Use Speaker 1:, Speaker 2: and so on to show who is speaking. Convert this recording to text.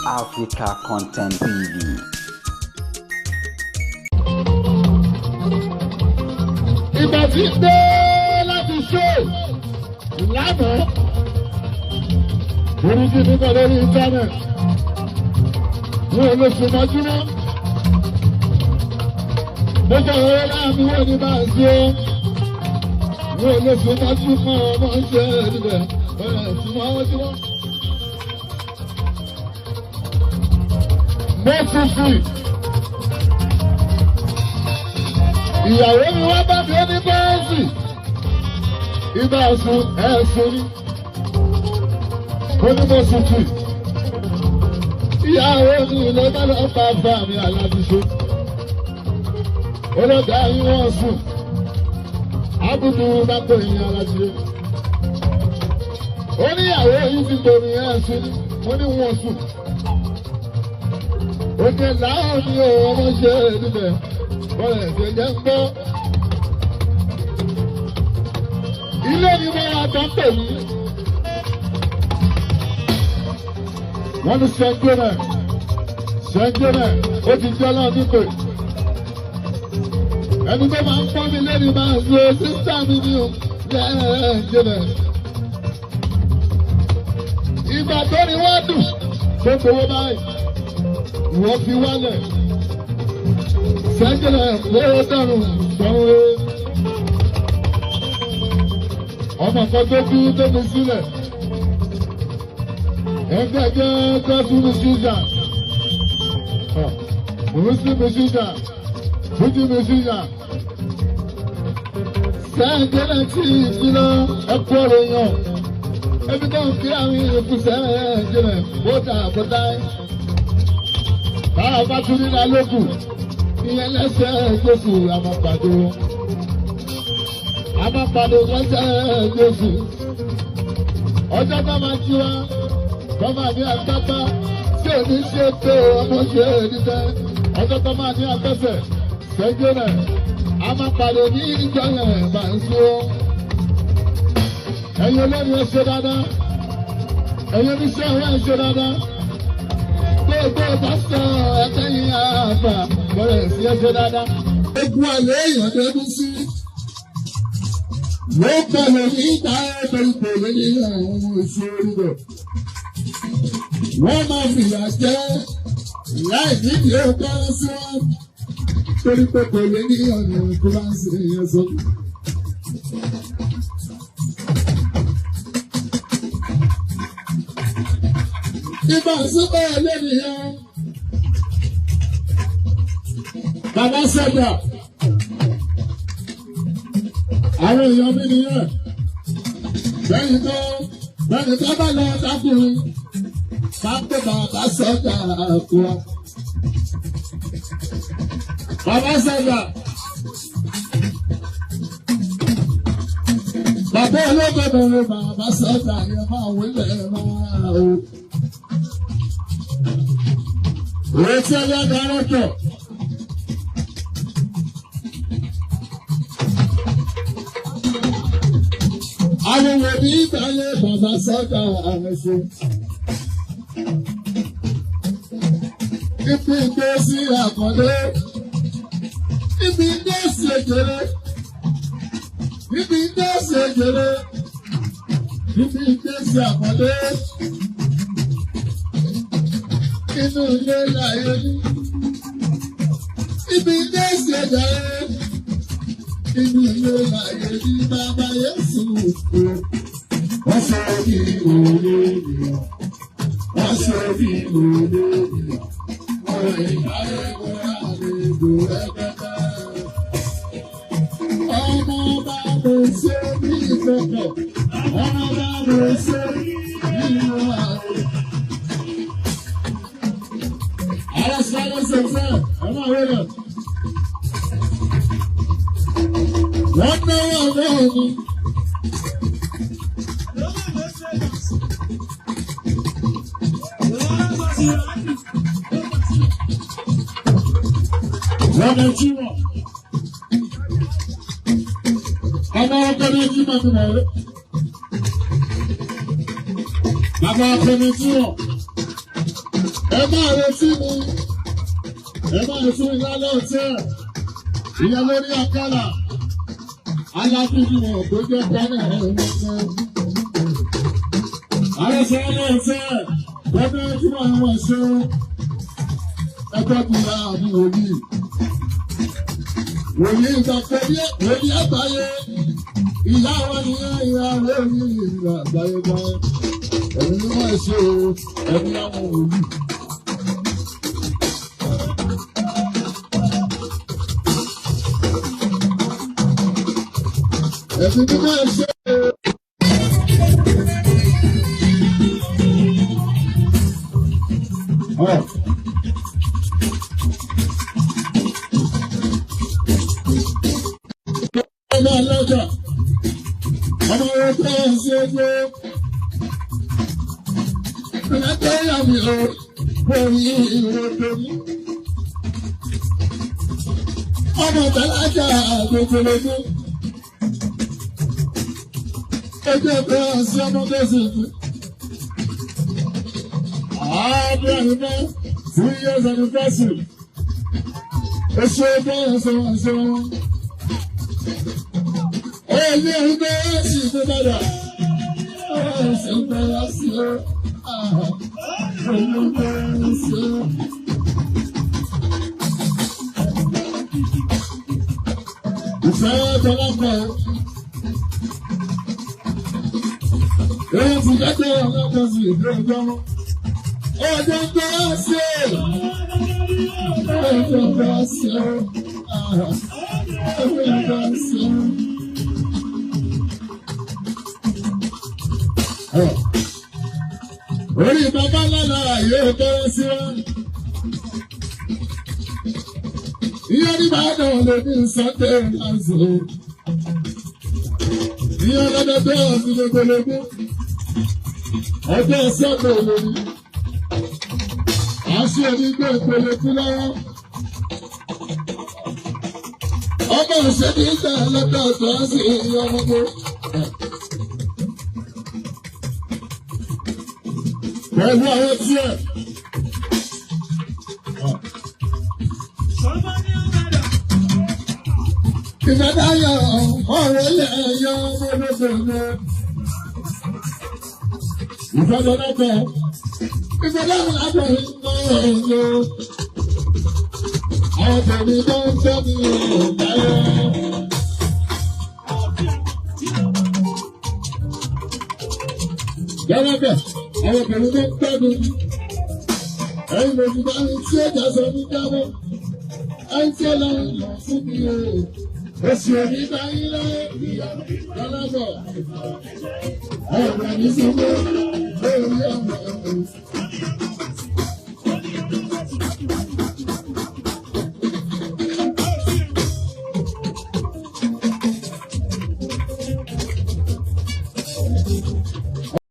Speaker 1: Africa Content TV.
Speaker 2: Ìgbà tí dé láti ṣó lánàá oríṣi nígbà lórí íńtánẹ̀tì wọn ò lè ṣèmọ́jú mọ́. Mo jẹ́ ọ̀rẹ́ láàmú wọn ní bá ń ṣe wọn ò lè ṣèmọ́jú mọ́ ọmọ ṣe níbẹ̀ tí wọ́n tí wọ́n. Mọ́sùsì ìyàwó mi wá bá mi ní bọ́ọ̀sì ibà sùn ẹ̀sùn ní onímọ̀sùsì ìyàwó mi ló bá lọ bá bá mi alábìṣe olóògbé yín wọ́n sùn ábùdù bá pè yín alábìṣe oníyàwó yìí ti gbòmí ẹ̀sùn ní wọ́n ní wọ́n sùn òkè làwọn ni ọmọ ṣe níbẹ̀ bọ́lá ẹ̀sẹ̀ jẹ́ ń gbọ́. Ilé ni mo ra tán pè mí. Wọ́n ní Ṣẹ́ńgẹ́nẹ̀ ó ti jẹ́ náà nípè. Ẹni tó máa ń pọ́n mi lẹ́ni máa ń lo sísá mi ní o Ṣẹ́ńgẹ́nẹ̀. Ìgbà tó ni wọ́n dùn tó gbowó báyìí. Wọ́n fi wálẹ̀ Ṣẹ́ńgẹ́nẹ̀ lówó dàrún sanwó. Ọmọ kan tó kú tó fi sílẹ̀. Ẹgbẹ́ jẹ́ tọ́sùnù ṣíṣà. Mùsùlùmí ṣíṣà. Fújìmí ṣíṣà. Ṣẹ́ńgẹ́nẹ̀ tí ìṣúná ẹ̀kọ́ rẹ̀ yàn. Ẹbí náà kí àwọn ìyókù Ṣẹ́ńgẹ́nẹ̀ bóta àbọ̀dá. Báwa bá tún nílá lókù, ìyẹn lẹ́sẹ̀ Jésù àmọ́pàdé. Àmọ́pàdé lẹ́sẹ̀ Jésù. Ọjọ́ tó máa jí wá, tó máa ní agbábá, tí ò ní ṣe pé ọmọ ṣe níṣẹ́. Ọjọ́ tó máa ní agbẹ́sẹ̀, Ṣẹ́ńgẹ́nẹ̀. Àmọ́pàdé ní ìjọ yẹn máa ń sọ. Ẹ̀yin olórí ẹ ṣe dáadáa. Ẹ̀yin oníṣẹ́ ọ̀rẹ́ ẹ ṣe dáadáa. Gbogbo pásítọ̀ ẹ̀kẹ́yìn àbá bọ̀rẹ̀ sí ẹsẹ̀ dáadáa. Ogun àlẹ́ èèyàn dẹ́kun sí. Ló bẹ̀rẹ̀ ní ìta ẹ̀bẹ̀rẹ̀ lẹ́yìn àwọn ọmọ ìṣòro rẹ̀. Wọ́n máa fìyà jẹ́ láì nídìí ọkọ̀ sí wọn. Torí pé kò lè ní ọ̀nà kíláàsì yẹn sọ. Ibà síbẹ̀ lẹ́nìyàn. Bàbá sẹ́gbà. Àwọn èèyàn mi nìyẹn. Bẹ́ẹ̀ni tó bá lọ dákùnrin. Máa ń pè bàbá sẹ́gbà kú wa. Bàbá sẹ́gbà. Bàbá olóògbé bẹ̀rẹ̀ bàbá sẹ́gbà yẹn máa wọlé máa o. Retí ẹyẹ dárẹ́tọ̀. Àwòrán bí ìgbàlè bàbá sọ́jà àrẹ̀sẹ̀. Ibi ìgbé sí àkọ́lé. Ibi ìgbé sí èjèrè. Ibi ìgbé sí èjèrè. Ibi ìgbé sí àkọ́lé. Inú ilé láyé ní. Ibi ilé ìṣẹ̀dá rẹ̀. Inú ilé láyé ní bàbá Yéṣu kò. Wọ́n ṣe bí òde ènìyàn. Wọ́n ṣe bí òde ènìyàn. Wọ́n rẹ̀ ìdáyé wọ́n àlejò ẹgbẹ́ta. Ọmọ bá mo ṣe bí ìgbẹ́kọ̀. Ọmọ bá mo ṣe bí ìlú àrùn. Sáré sẹ́sẹ́, ẹ máa wé lọ. Wọ́n náwó náà ni. Wọ́n lè jí wọ̀. Ọmọ ọkọ̀ ní jí màmí mọ̀ rẹ̀. Bàbá ọkọ̀ ní jí wọ̀. ẹ máa retí mi ẹ máa retí mi lálẹ́ ọ̀tẹ́ ìyá lórí àkàlà alábìbìmọ̀ tó jẹ́ gbọ́dọ̀ ẹ̀rọ àrẹsẹ̀ ọmọ ọ̀tẹ́ gbọ́dọ̀ tí wọ́n wọ̀ ṣe ẹgbẹ́ bíi àbí wòlíì ìgbàgbọ́ bí wòlíì àgbáyé ìyá wọn nìyẹn ìyá wòlíì ìgbà àgbáyé gan ẹ̀mí ni wọ́n ṣe o ẹ̀mí àwọn wòlíì. ẹ̀mí ni wọ́n ṣe o. Ọmọ ọlọ́jà, ọmọ ọlọ́jà ń ṣe gbé. Ọlọ́jà yàmì ọ̀ lórí ìrọ̀lẹ́ mi. Ọmọ ọ̀tàlájà àgbẹ̀tẹ̀lẹ́gbẹ̀. Ẹgbẹ́ ẹgbẹ́ ọ̀sẹ̀ ọmọ bẹ́sẹ̀ fún. Ààbẹ̀rẹ̀ 3 years anniversary. Oṣù ẹgbẹ́ ọ̀sẹ̀ wọn. Ẹni ẹgbẹ́ ẹ̀sìn tó bàdà. Ẹ̀sìn bẹ̀rẹ̀ sí ọ́. Ẹ̀sìn bẹ̀rẹ̀ sí ọ́. Ìfẹ́ tọ́lápọ̀. Èyí ti jẹ́ ọlọ́pọ̀ sí ìgbẹ́ ìjọmọ́. Ọjọ́ bẹ̀rẹ̀ sí ọ́. Ẹ̀sìn bẹ̀rẹ̀ sí ọ́. Ẹ̀sìn bẹ̀rẹ̀ sí ọ́. Orí bàbá lọ́la yóò bẹ̀rẹ̀ sí wọn. Ìyá ní Ìbàdàn lè ní Sunday Lanzo. Ìyá lọ́dọọdọ́ ọ̀sìn lógólógún. Ọjọ́ Sunday lórí. Àṣì onígbé ìpele kú lọ́wọ́. Ọmọ òṣèlú ìgbà lọ́dọọdọ́ sí ìyá ọmọdé. Pẹ̀lú àwọn tí ẹ̀. Ìgbàdáyọ̀ ọ̀rọ̀ ilẹ̀ ẹ̀yọ́ ọmọdébẹ̀rẹ̀. Ìfẹ́dọ̀dọ́tọ̀. Ìfẹ́dọ̀dọ̀ lábẹ̀rẹ̀ iná ẹ̀yọ́. Àwọn tẹ̀lé tó ń tẹ́ mi ọ̀dáyọ̀. Yọ́lọ́bẹ̀. Àwọn obìnrin tó ń tẹ́nu. Ẹ̀yin lòdì bá ń tí ẹ̀jà sọ ní jábọ́. Ẹ̀yin tí ọlọ́run lọ fún mi o. Oṣù òní bá yín láyé lọ́lọ́bọ̀. Ọ̀rọ̀ ní sọ́mọ́ lórí ọmọ ẹ̀rọ.